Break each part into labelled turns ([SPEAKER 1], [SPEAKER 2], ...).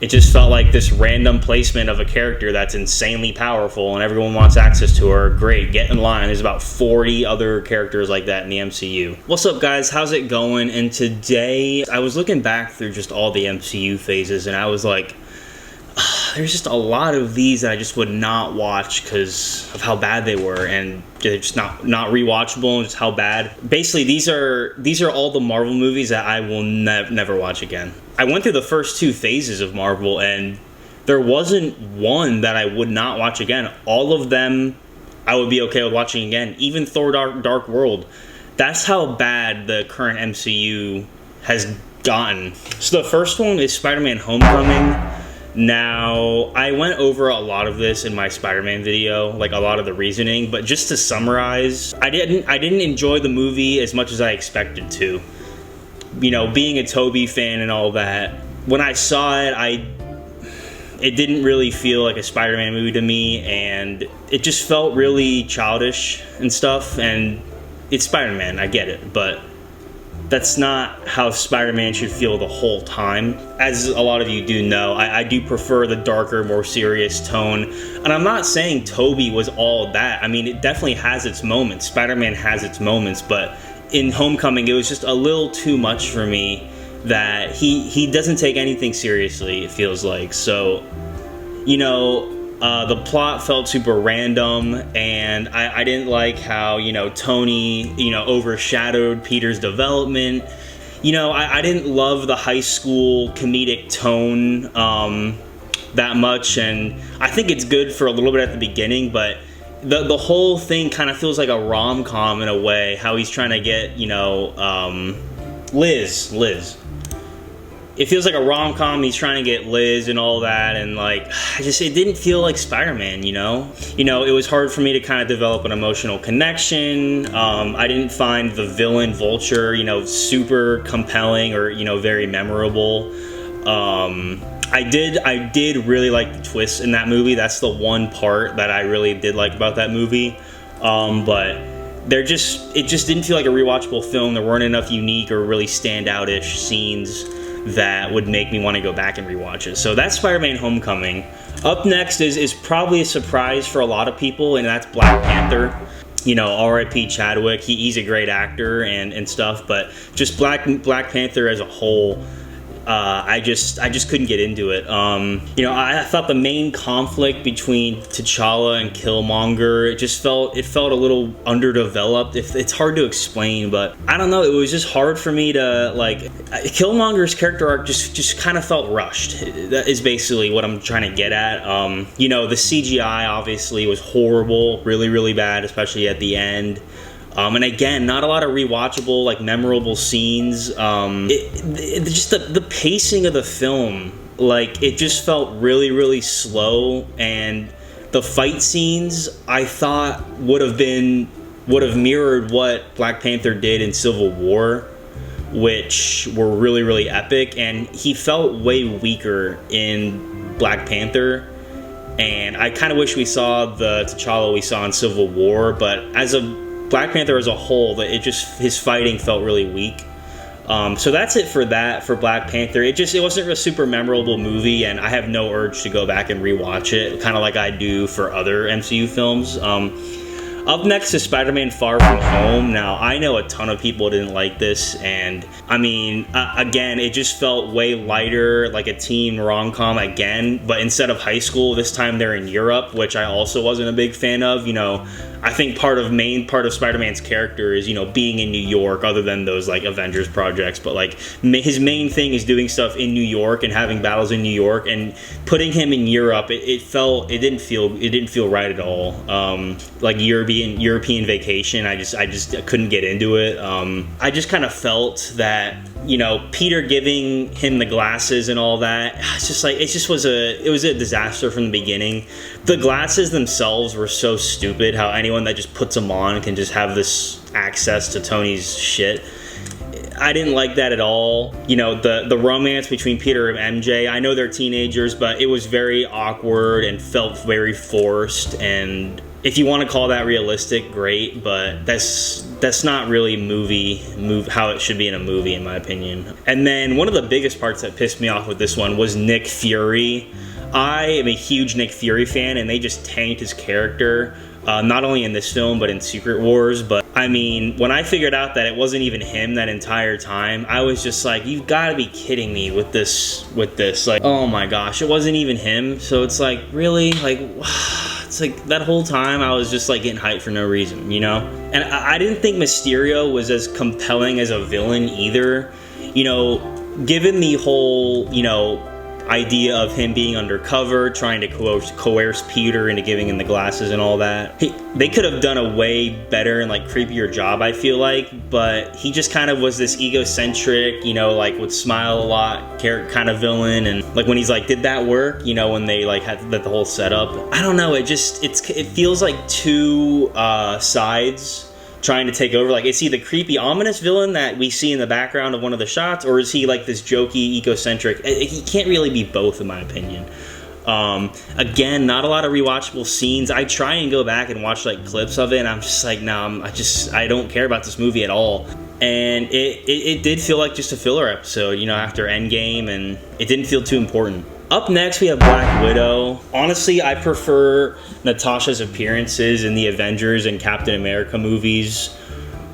[SPEAKER 1] It just felt like this random placement of a character that's insanely powerful and everyone wants access to her. Great, get in line. There's about 40 other characters like that in the MCU. What's up, guys? How's it going? And today, I was looking back through just all the MCU phases, and I was like, there's just a lot of these that I just would not watch because of how bad they were, and they're just not rewatchable, and just how bad. Basically, these are all the Marvel movies that I will never watch again. I went through the first two phases of Marvel, and there wasn't one that I would not watch again. All of them I would be okay with watching again. Even Thor Dark World. That's how bad the current MCU has gotten. So the first one is Spider-Man Homecoming. Now, I went over a lot of this in my Spider-Man video, like a lot of the reasoning, but just to summarize, I didn't enjoy the movie as much as I expected to. You know, being a Tobey fan and all that, when I saw it, it didn't really feel like a Spider-Man movie to me, and it just felt really childish and stuff, and it's Spider-Man, I get it, but that's not how Spider-Man should feel the whole time. As a lot of you do know, I do prefer the darker, more serious tone. And I'm not saying Tobey was all that. I mean, it definitely has its moments. Spider-Man has its moments, but in Homecoming, it was just a little too much for me that he doesn't take anything seriously, it feels like. So, you know, the plot felt super random, and I didn't like how, you know, Tony, you know, overshadowed Peter's development. You know, I didn't love the high school comedic tone that much, and I think it's good for a little bit at the beginning, but the whole thing kind of feels like a rom-com in a way, how he's trying to get, you know, Liz. It feels like a rom-com, he's trying to get Liz and all that, and like, it didn't feel like Spider-Man, you know? You know, it was hard for me to kind of develop an emotional connection. I didn't find the villain Vulture, you know, super compelling or, you know, very memorable. I did really like the twists in that movie. That's the one part that I really did like about that movie. But it just didn't feel like a rewatchable film. There weren't enough unique or really standout-ish scenes that would make me want to go back and rewatch it. So that's Spider-Man Homecoming. Up next is probably a surprise for a lot of people, and that's Black Panther. You know, R.I.P. Chadwick. He's a great actor and stuff, but just Black Panther as a whole, I just couldn't get into it. You know, I thought the main conflict between T'Challa and Killmonger, it felt a little underdeveloped. It's hard to explain, but I don't know. It was just hard for me to, like, Killmonger's character arc just kind of felt rushed. That is basically what I'm trying to get at. You know, the CGI obviously was horrible, really, really bad, especially at the end. And again, not a lot of rewatchable, like, memorable scenes. Just the pacing of the film, like, it just felt really, really slow, and the fight scenes I thought would have mirrored what Black Panther did in Civil War, which were really, really epic, and he felt way weaker in Black Panther. And I kind of wish we saw the T'Challa we saw in Civil War, but as a Black Panther as a whole, his fighting felt really weak. So that's it for Black Panther. It wasn't a super memorable movie, and I have no urge to go back and rewatch it, kind of like I do for other MCU films. Up next is Spider-Man Far From Home. Now, I know a ton of people didn't like this, and I mean, again, it just felt way lighter, like a teen rom-com again, but instead of high school, this time they're in Europe, which I also wasn't a big fan of. You know, I think main part of Spider-Man's character is, you know, being in New York, other than those, like, Avengers projects, but, like, his main thing is doing stuff in New York and having battles in New York, and putting him in Europe, it didn't feel right at all. Like European vacation, I just couldn't get into it. I just kind of felt that, you know, Peter giving him the glasses and all that, it was a disaster from the beginning. The glasses themselves were so stupid, how anyone that just puts them on can just have this access to Tony's shit. I didn't like that at all. You know, the romance between Peter and MJ, I know they're teenagers, but it was very awkward and felt very forced, and if you want to call that realistic, great, but that's not really how it should be in a movie, in my opinion. And then one of the biggest parts that pissed me off with this one was Nick Fury. I am a huge Nick Fury fan, and they just tanked his character, not only in this film but in Secret Wars. But I mean, when I figured out that it wasn't even him that entire time, I was just like, you've got to be kidding me with this. Like, oh my gosh, it wasn't even him. So it's like, really? Like, it's like that whole time I was just like getting hyped for no reason, you know? And I didn't think Mysterio was as compelling as a villain either. You know, given the whole, you know, idea of him being undercover, trying to coerce Peter into giving him the glasses and all that. They could have done a way better and like creepier job, I feel like, but he just kind of was this egocentric, you know, like would smile a lot kind of villain. And like when he's like, did that work? You know, when they like had the whole setup. I don't know, it feels like two sides trying to take over. Like, is he the creepy, ominous villain that we see in the background of one of the shots, or is he like this jokey, egocentric? He can't really be both, in my opinion. Again, not a lot of rewatchable scenes. I try and go back and watch like clips of it, and I'm just like, no, I don't care about this movie at all. And it did feel like just a filler episode, you know, after Endgame, and it didn't feel too important. Up next, we have Black Widow. Honestly, I prefer Natasha's appearances in the Avengers and Captain America movies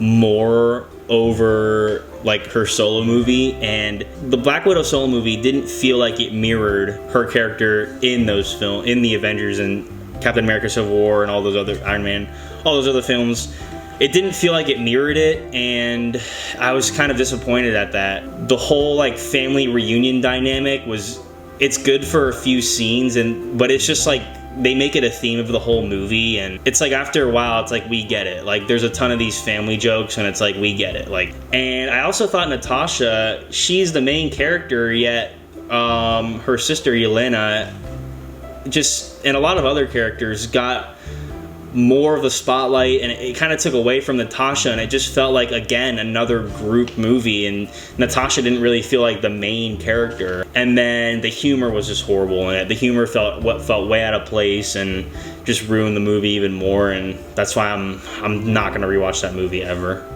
[SPEAKER 1] more over like her solo movie, and the Black Widow solo movie didn't feel like it mirrored her character in the Avengers and Captain America Civil War and all those other Iron Man, all those other films. It didn't feel like it mirrored it, and I was kind of disappointed at that. The whole like family reunion dynamic it's good for a few scenes, but it's just like they make it a theme of the whole movie, and it's like after a while it's like, we get it. Like there's a ton of these family jokes, and it's like, we get it. Like, and I also thought Natasha, she's the main character, yet her sister Yelena, and a lot of other characters got more of the spotlight, and it kind of took away from Natasha, and it just felt like, again, another group movie, and Natasha didn't really feel like the main character. And then the humor was just horrible, and the humor felt way out of place and just ruined the movie even more, and that's why I'm not going to rewatch that movie ever.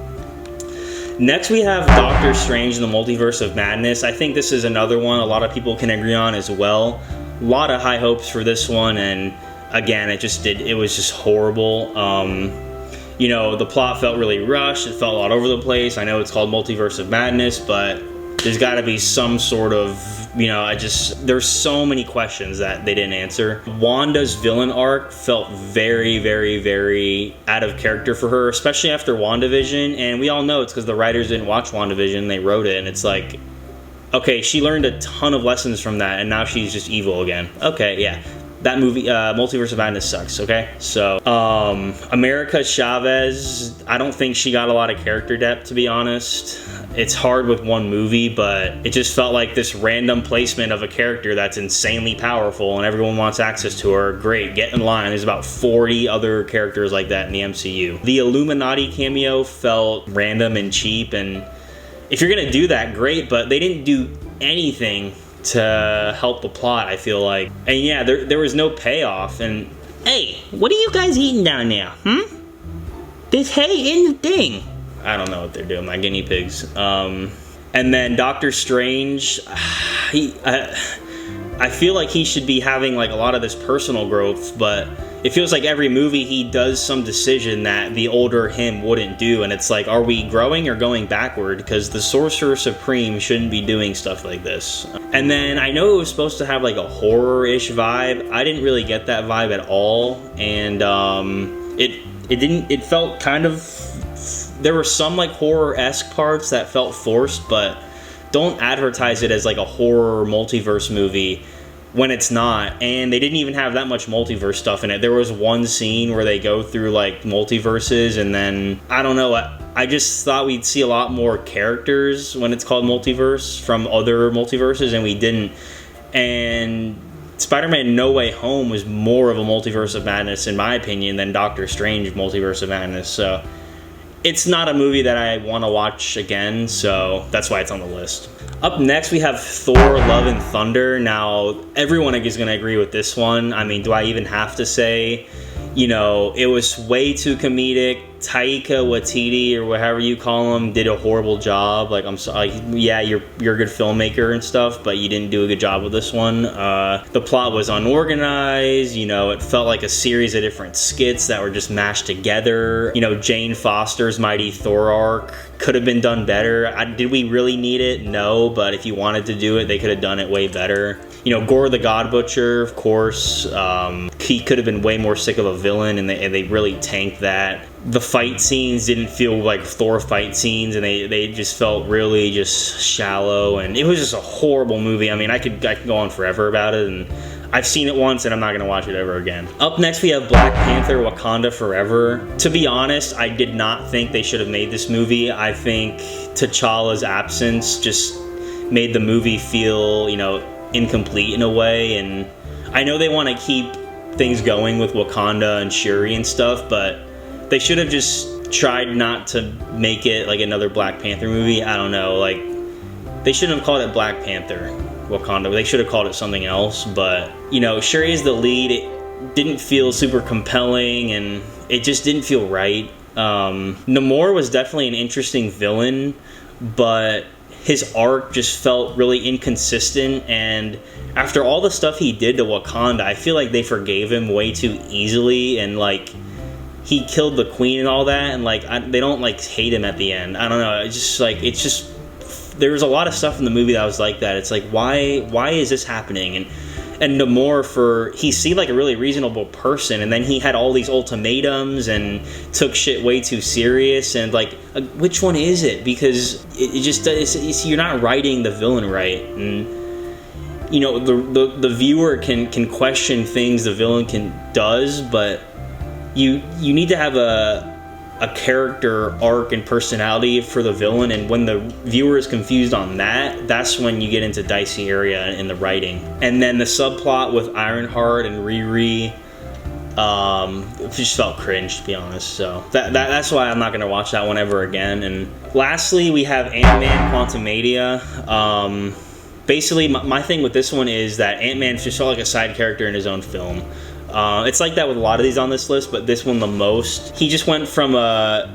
[SPEAKER 1] Next, we have Doctor Strange in the Multiverse of Madness. I think this is another one a lot of people can agree on as well. A lot of high hopes for this one, and again, it was just horrible. You know, the plot felt really rushed. It felt all over the place. I know it's called Multiverse of Madness, but there's got to be some sort of, you know, there's so many questions that they didn't answer. Wanda's villain arc felt very, very, very out of character for her, especially after WandaVision. And we all know it's because the writers didn't watch WandaVision. They wrote it, and it's like, okay, she learned a ton of lessons from that, and now she's just evil again. Okay, yeah. That movie, Multiverse of Madness, sucks, okay? So, America Chavez, I don't think she got a lot of character depth, to be honest. It's hard with one movie, but it just felt like this random placement of a character that's insanely powerful and everyone wants access to her. Great, get in line. There's about 40 other characters like that in the MCU. The Illuminati cameo felt random and cheap, and if you're gonna do that, great, but they didn't do anything to help the plot, I feel like. And yeah, there was no payoff. And hey, what are you guys eating down there? There's hay in the thing. I don't know what they're doing, my guinea pigs. And then Doctor Strange, I feel like he should be having like a lot of this personal growth, but it feels like every movie he does some decision that the older him wouldn't do, and it's like, are we growing or going backward? Because the Sorcerer Supreme shouldn't be doing stuff like this. And then I know it was supposed to have like a horror-ish vibe. I didn't really get that vibe at all, and it felt kind of, there were some like horror-esque parts that felt forced, but don't advertise it as like a horror multiverse movie when it's not. And they didn't even have that much multiverse stuff in it. There was one scene where they go through like multiverses, and then I don't know, I just thought we'd see a lot more characters when it's called multiverse from other multiverses, and we didn't. And Spider-Man No Way Home was more of a multiverse of madness in my opinion than Doctor Strange Multiverse of Madness. So it's not a movie that I want to watch again, so that's why it's on the list. Up next, we have Thor Love and Thunder. Now, everyone is going to agree with this one. I mean, do I even have to say, You know, it was way too comedic. Taika Waititi, or whatever you call him, did a horrible job. Like, I'm sorry, yeah, you're a good filmmaker and stuff, but you didn't do a good job with this one. The plot was unorganized. You know, it felt like a series of different skits that were just mashed together. You know, Jane Foster's Mighty Thor arc could have been done better. Did we really need it? No, but if you wanted to do it, they could have done it way better. You know, Gore the God Butcher, of course, he could have been way more sick of a villain, and they really tanked that. The fight scenes didn't feel like Thor fight scenes, and they just felt really just shallow, and it was just a horrible movie. I mean, I could go on forever about it, and I've seen it once, and I'm not going to watch it ever again. Up next, we have Black Panther: Wakanda Forever. To be honest, I did not think they should have made this movie. I think T'Challa's absence just made the movie feel, you know, incomplete in a way, and I know they want to keep things going with Wakanda and Shuri and stuff, but they should have just tried not to make it like another Black Panther movie. I don't know, like, they shouldn't have called it Black Panther Wakanda. They should have called it something else, but, you know, Shuri is the lead. It didn't feel super compelling, and it just didn't feel right. Namor was definitely an interesting villain, but his arc just felt really inconsistent, and after all the stuff he did to Wakanda, I feel like they forgave him way too easily, and like, he killed the queen and all that, and like, they don't like hate him at the end. I don't know, it's just there was a lot of stuff in the movie that was like that. It's like, why is this happening? And Namor, he seemed like a really reasonable person, and then he had all these ultimatums and took shit way too serious, and like, which one is it? Because it just you're not writing the villain right, and you know, the viewer can question things the villain does, but you need to have a character arc and personality for the villain, and when the viewer is confused on that, that's when you get into dicey area in the writing. And then the subplot with Ironheart and Riri, it just felt cringe, to be honest. So that's why I'm not going to watch that one ever again. And lastly, we have Ant-Man Quantumania. Basically, my thing with this one is that Ant-Man just felt like a side character in his own film. It's like that with a lot of these on this list, but this one the most. He just went from I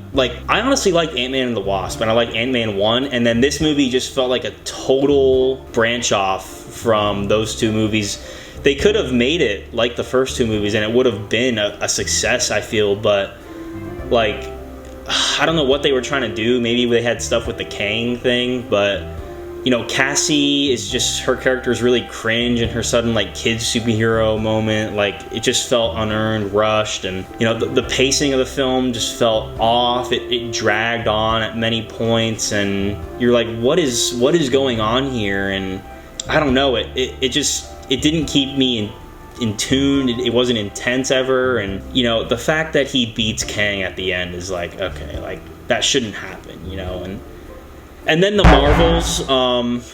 [SPEAKER 1] honestly liked Ant-Man and the Wasp, and I like Ant-Man 1, and then this movie just felt like a total branch off from those two movies. They could have made it like the first two movies, and it would have been a success, I feel, but like, I don't know what they were trying to do. Maybe they had stuff with the Kang thing, but you know, Cassie is just, her character is really cringe, and her sudden like kids superhero moment, like, it just felt unearned, rushed, and you know, the pacing of the film just felt off. It dragged on at many points, and you're like, what is going on here? And I don't know, it didn't keep me in tune. It wasn't intense ever, and you know, the fact that he beats Kang at the end is like, okay, like, that shouldn't happen, you know. And then The Marvels,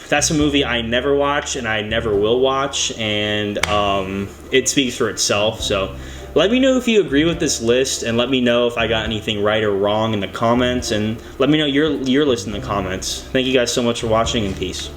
[SPEAKER 1] that's a movie I never watch and I never will watch, and it speaks for itself. So let me know if you agree with this list, and let me know if I got anything right or wrong in the comments, and let me know your list in the comments. Thank you guys so much for watching, and peace.